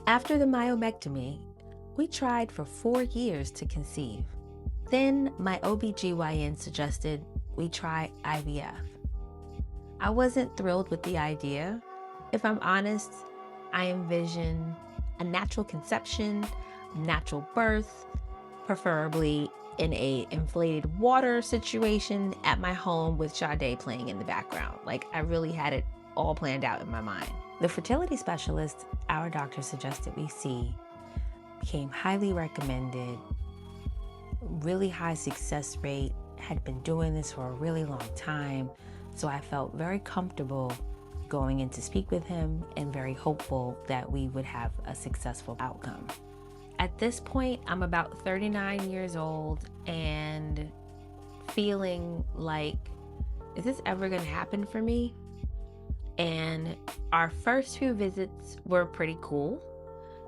After the myomectomy, we tried for 4 years to conceive. Then my OBGYN suggested we try IVF. I wasn't thrilled with the idea. If I'm honest, I envision a natural conception, natural birth, preferably in a inflated water situation at my home with Sade playing in the background. Like, I really had it all planned out in my mind. The fertility specialist our doctor suggested we see became highly recommended, really high success rate, had been doing this for a really long time. So I felt very comfortable going in to speak with him and very hopeful that we would have a successful outcome. At this point, I'm about 39 years old and feeling like, is this ever going to happen for me? And our first few visits were pretty cool.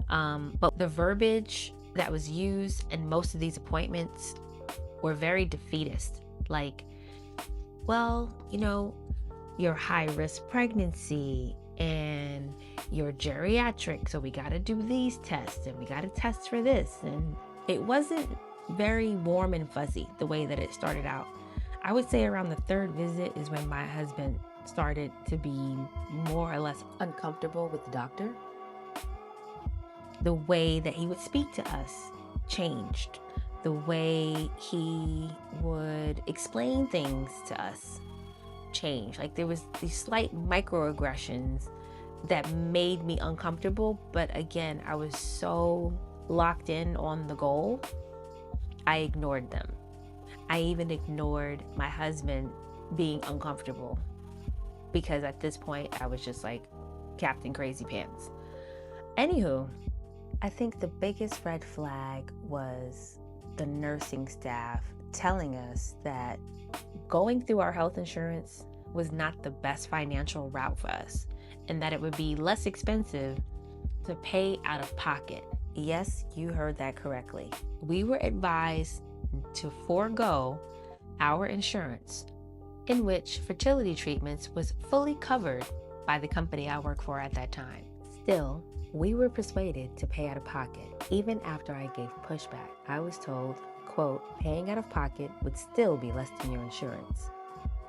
But the verbiage that was used in most of these appointments were very defeatist. Like, well, you're high risk pregnancy and you're geriatric, so we got to do these tests and we got to test for this. And it wasn't very warm and fuzzy the way that it started out. I would say around the third visit is when my husband started to be more or less uncomfortable with the doctor. The way that he would speak to us changed. The way he would explain things to us changed. Like, there was these slight microaggressions that made me uncomfortable. But again, I was so locked in on the goal, I ignored them. I even ignored my husband being uncomfortable, because at this point I was just like Captain Crazy Pants. Anywho, I think the biggest red flag was the nursing staff telling us that going through our health insurance was not the best financial route for us, and that it would be less expensive to pay out of pocket. Yes, you heard that correctly. We were advised to forego our insurance, in which fertility treatments was fully covered by the company I worked for at that time. Still, we were persuaded to pay out of pocket. Even after I gave pushback, I was told, quote, paying out of pocket would still be less than your insurance.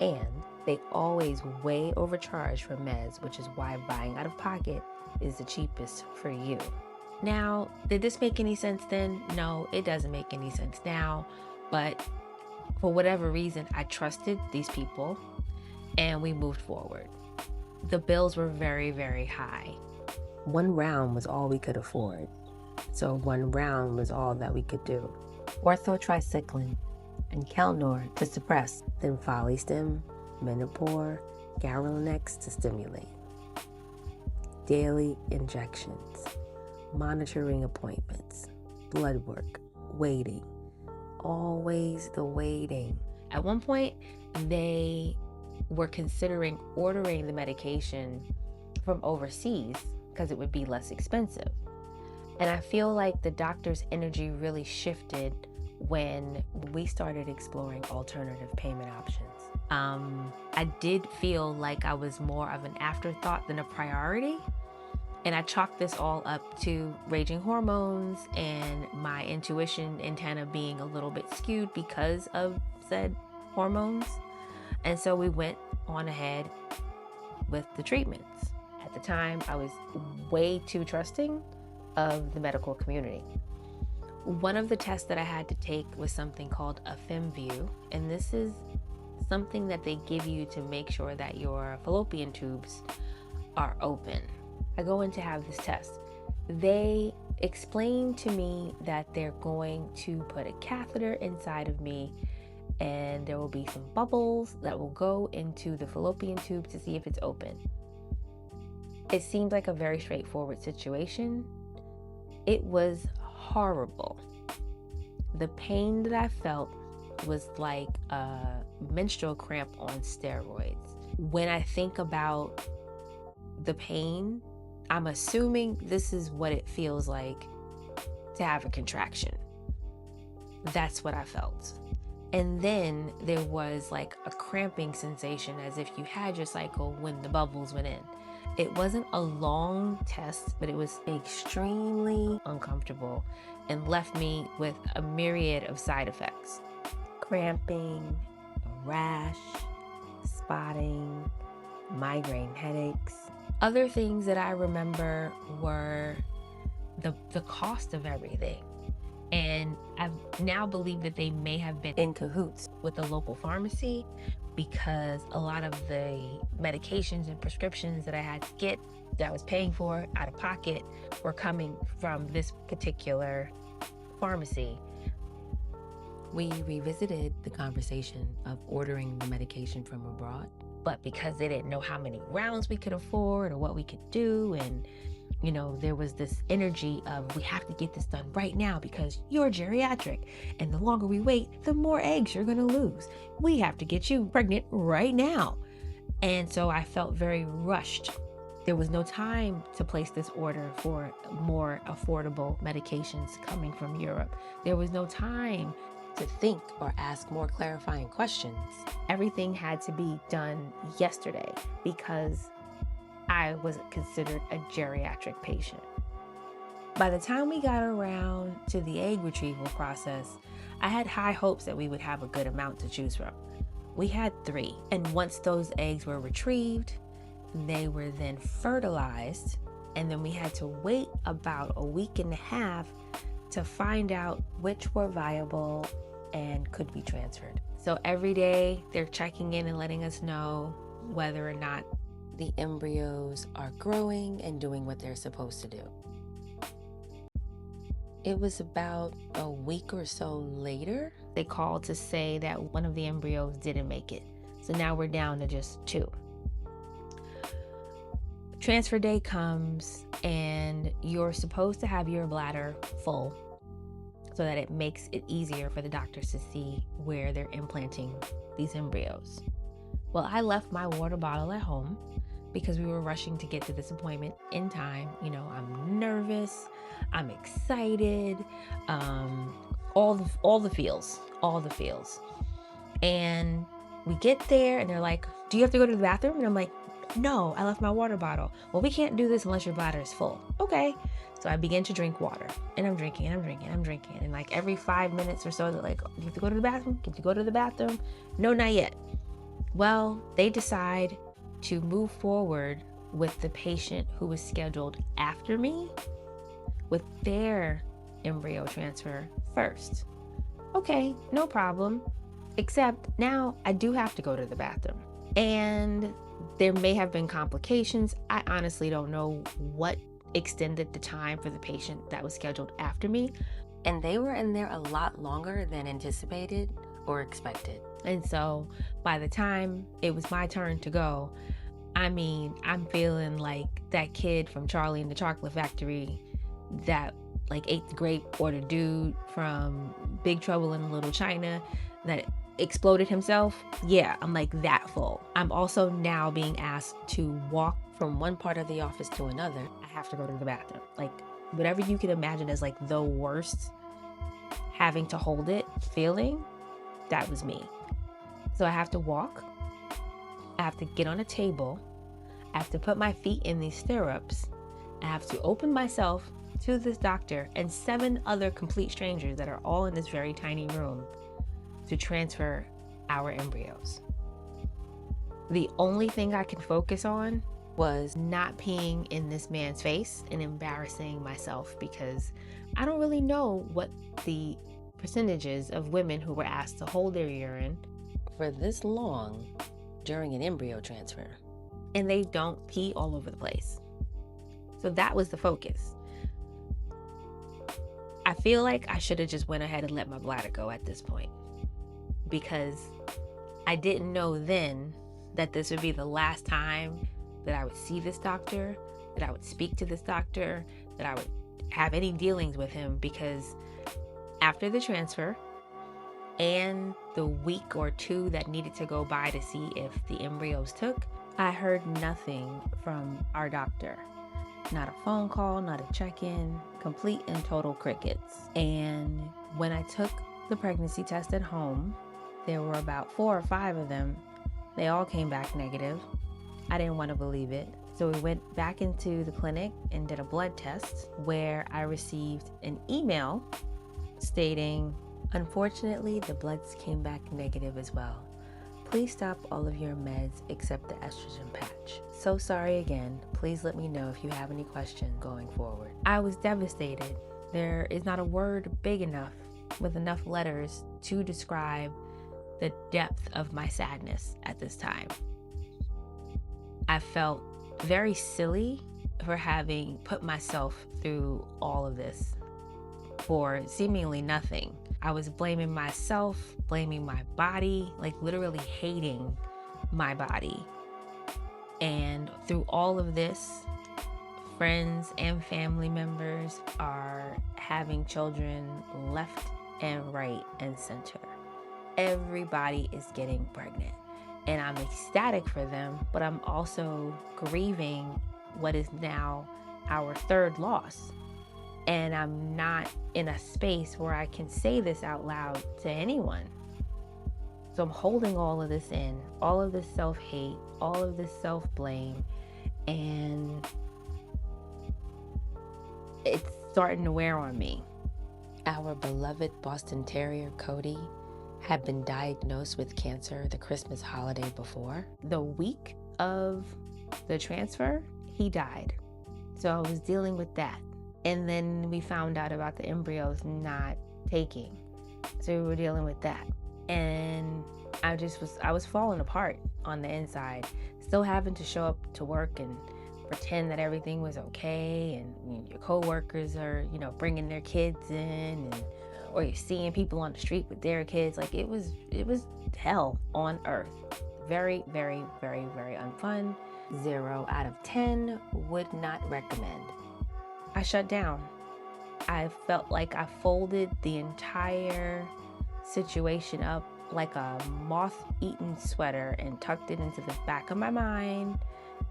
And they always way overcharge for meds, which is why buying out of pocket is the cheapest for you. Now, did this make any sense then? No, it doesn't make any sense now. But for whatever reason, I trusted these people and we moved forward. The bills were very, very high. One round was all we could afford. So one round was all that we could do. Orthotricycline and Kelnor to suppress, then Follistim, Menopur, Garelnex to stimulate. Daily injections, monitoring appointments, blood work, waiting. Always the waiting. At one point, they were considering ordering the medication from overseas because it would be less expensive. And I feel like the doctor's energy really shifted when we started exploring alternative payment options. I did feel like I was more of an afterthought than a priority. And I chalked this all up to raging hormones and my intuition antenna being a little bit skewed because of said hormones. And so we went on ahead with the treatments. At the time, I was way too trusting of the medical community. One of the tests that I had to take was something called a Femvue, and this is something that they give you to make sure that your fallopian tubes are open. I go in to have this test. They explain to me that they're going to put a catheter inside of me and there will be some bubbles that will go into the fallopian tube to see if it's open. It seemed like a very straightforward situation. It was horrible. The pain that I felt was like a menstrual cramp on steroids. When I think about the pain, I'm assuming this is what it feels like to have a contraction. That's what I felt. And then there was like a cramping sensation as if you had your cycle when the bubbles went in. It wasn't a long test, but it was extremely uncomfortable and left me with a myriad of side effects. Cramping, a rash, spotting, migraine headaches. Other things that I remember were the cost of everything. And I now believe that they may have been in cahoots with the local pharmacy, because a lot of the medications and prescriptions that I had to get, that I was paying for out of pocket, were coming from this particular pharmacy. We revisited the conversation of ordering the medication from abroad, but because they didn't know how many rounds we could afford or what we could do, and there was this energy of, we have to get this done right now because you're geriatric, and the longer we wait, the more eggs you're going to lose. We have to get you pregnant right now. And so I felt very rushed. There was no time to place this order for more affordable medications coming from Europe. There was no time to think or ask more clarifying questions. Everything had to be done yesterday because I was considered a geriatric patient. By the time we got around to the egg retrieval process, I had high hopes that we would have a good amount to choose from. We had 3, and once those eggs were retrieved, they were then fertilized, and then we had to wait about a week and a half to find out which were viable and could be transferred. So every day they're checking in and letting us know whether or not the embryos are growing and doing what they're supposed to do. It was about a week or so later, they called to say that one of the embryos didn't make it. So now we're down to just 2. Transfer day comes, and you're supposed to have your bladder full so that it makes it easier for the doctors to see where they're implanting these embryos. Well, I left my water bottle at home because we were rushing to get to this appointment in time. I'm nervous, I'm excited, all the feels. And we get there and they're like, do you have to go to the bathroom? And I'm like, no, I left my water bottle. Well, we can't do this unless your bladder is full. Okay. So I begin to drink water, and I'm drinking. And like every 5 minutes or so, they're like, you have to go to the bathroom? Can you go to the bathroom? No, not yet. Well, they decide to move forward with the patient who was scheduled after me with their embryo transfer first. Okay, no problem. Except now I do have to go to the bathroom. And there may have been complications. I honestly don't know what extended the time for the patient that was scheduled after me. And they were in there a lot longer than anticipated or expected. And so by the time it was my turn to go, I'm feeling like that kid from Charlie and the Chocolate Factory that ate the grape, or the dude from Big Trouble in Little China that exploded himself. Yeah, I'm like that full. I'm also now being asked to walk from one part of the office to another. I have to go to the bathroom. Whatever you can imagine as the worst having to hold it feeling, that was me. So I have to walk. I have to get on a table. I have to put my feet in these stirrups. I have to open myself to this doctor and 7 other complete strangers that are all in this very tiny room to transfer our embryos. The only thing I could focus on was not peeing in this man's face and embarrassing myself, because I don't really know what the percentages of women who were asked to hold their urine for this long during an embryo transfer, and they don't pee all over the place. So that was the focus. I feel like I should have just went ahead and let my bladder go at this point, because I didn't know then that this would be the last time that I would see this doctor, that I would speak to this doctor, that I would have any dealings with him, because after the transfer and the week or 2 that needed to go by to see if the embryos took, I heard nothing from our doctor. Not a phone call, not a check-in, complete and total crickets. And when I took the pregnancy test at home, there were about 4 or 5 of them. They all came back negative. I didn't want to believe it. So we went back into the clinic and did a blood test where I received an email stating, unfortunately, the bloods came back negative as well. Please stop all of your meds except the estrogen patch. So sorry again. Please let me know if you have any questions going forward. I was devastated. There is not a word big enough with enough letters to describe the depth of my sadness at this time. I felt very silly for having put myself through all of this for seemingly nothing. I was blaming myself, blaming my body, like literally hating my body. And through all of this, friends and family members are having children left and right and center. Everybody is getting pregnant. And I'm ecstatic for them, but I'm also grieving what is now our third loss. And I'm not in a space where I can say this out loud to anyone. So I'm holding all of this in, all of this self-hate, all of this self-blame, and it's starting to wear on me. Our beloved Boston Terrier, Cody, had been diagnosed with cancer the Christmas holiday before. The week of the transfer, he died. So I was dealing with that. And then we found out about the embryos not taking. So we were dealing with that. And I was falling apart on the inside, still having to show up to work and pretend that everything was okay. And your coworkers are, bringing their kids in, or you're seeing people on the street with their kids. Like it was hell on earth. Very, very, very, very unfun. 0 out of 10, would not recommend. I shut down. I felt like I folded the entire situation up like a moth-eaten sweater and tucked it into the back of my mind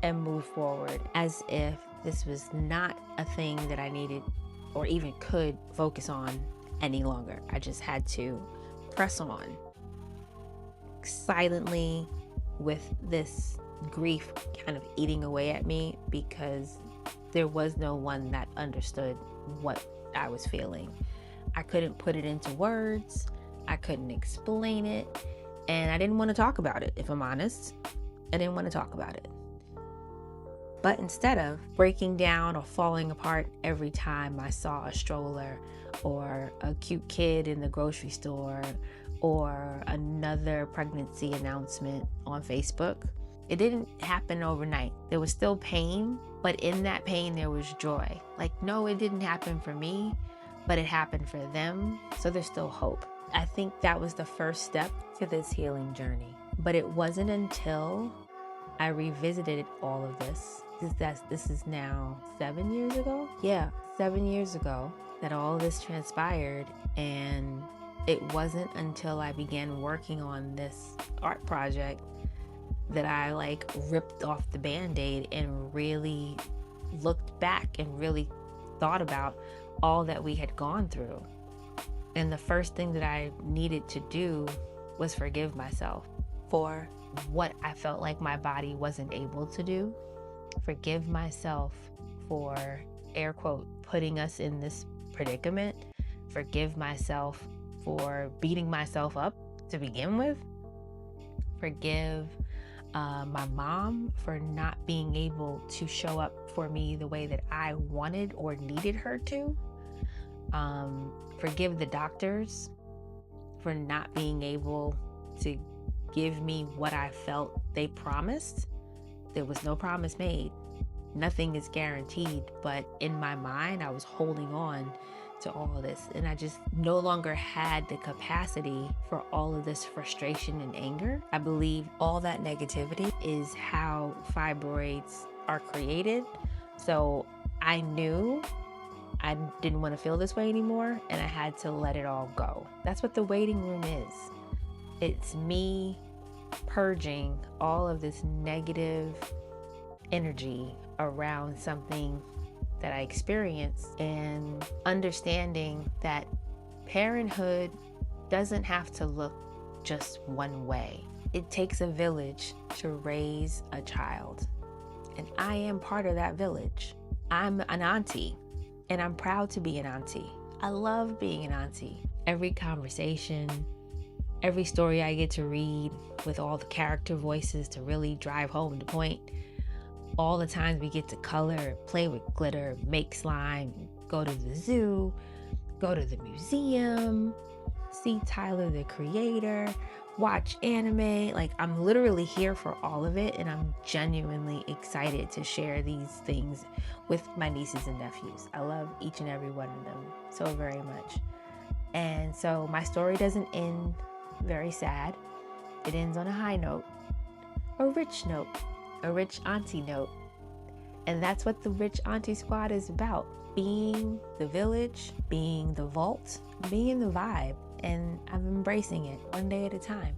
and moved forward as if this was not a thing that I needed or even could focus on any longer. I just had to press on silently with this grief kind of eating away at me because there was no one that understood what I was feeling. I couldn't put it into words. I couldn't explain it. And I didn't want to talk about it, if I'm honest. I didn't want to talk about it. But instead of breaking down or falling apart every time I saw a stroller or a cute kid in the grocery store or another pregnancy announcement on Facebook, it didn't happen overnight. There was still pain, but in that pain there was joy. Like, no, it didn't happen for me, but it happened for them, so there's still hope. I think that was the first step to this healing journey. But it wasn't until I revisited all of this. This is now 7 years ago? Yeah, 7 years ago that all this transpired, and it wasn't until I began working on this art project that I ripped off the Band-Aid and really looked back and really thought about all that we had gone through. And the first thing that I needed to do was forgive myself for what I felt like my body wasn't able to do. Forgive myself for, air quote, putting us in this predicament. Forgive myself for beating myself up to begin with. Forgive my mom for not being able to show up for me the way that I wanted or needed her to. Forgive the doctors for not being able to give me what I felt they promised. There was no promise made. Nothing is guaranteed, but in my mind, I was holding on to all of this, and I just no longer had the capacity for all of this frustration and anger. I believe all that negativity is how fibroids are created. So I knew I didn't want to feel this way anymore, and I had to let it all go. That's what the waiting room is. It's me purging all of this negative energy around something that I experienced, and understanding that parenthood doesn't have to look just one way. It takes a village to raise a child. and I am part of that village. I'm an auntie, and I'm proud to be an auntie. I love being an auntie. Every conversation, every story I get to read with all the character voices to really drive home the point, all the times we get to color, play with glitter, make slime, go to the zoo, go to the museum, see Tyler the Creator, watch anime. Like, I'm literally here for all of it, and I'm genuinely excited to share these things with my nieces and nephews. I love each and every one of them so very much. And so my story doesn't end very sad. It ends on a high note, a rich note, a rich auntie note. And that's what the Rich Auntie Squad is about. Being the village, being the vault, being the vibe. And I'm embracing it one day at a time.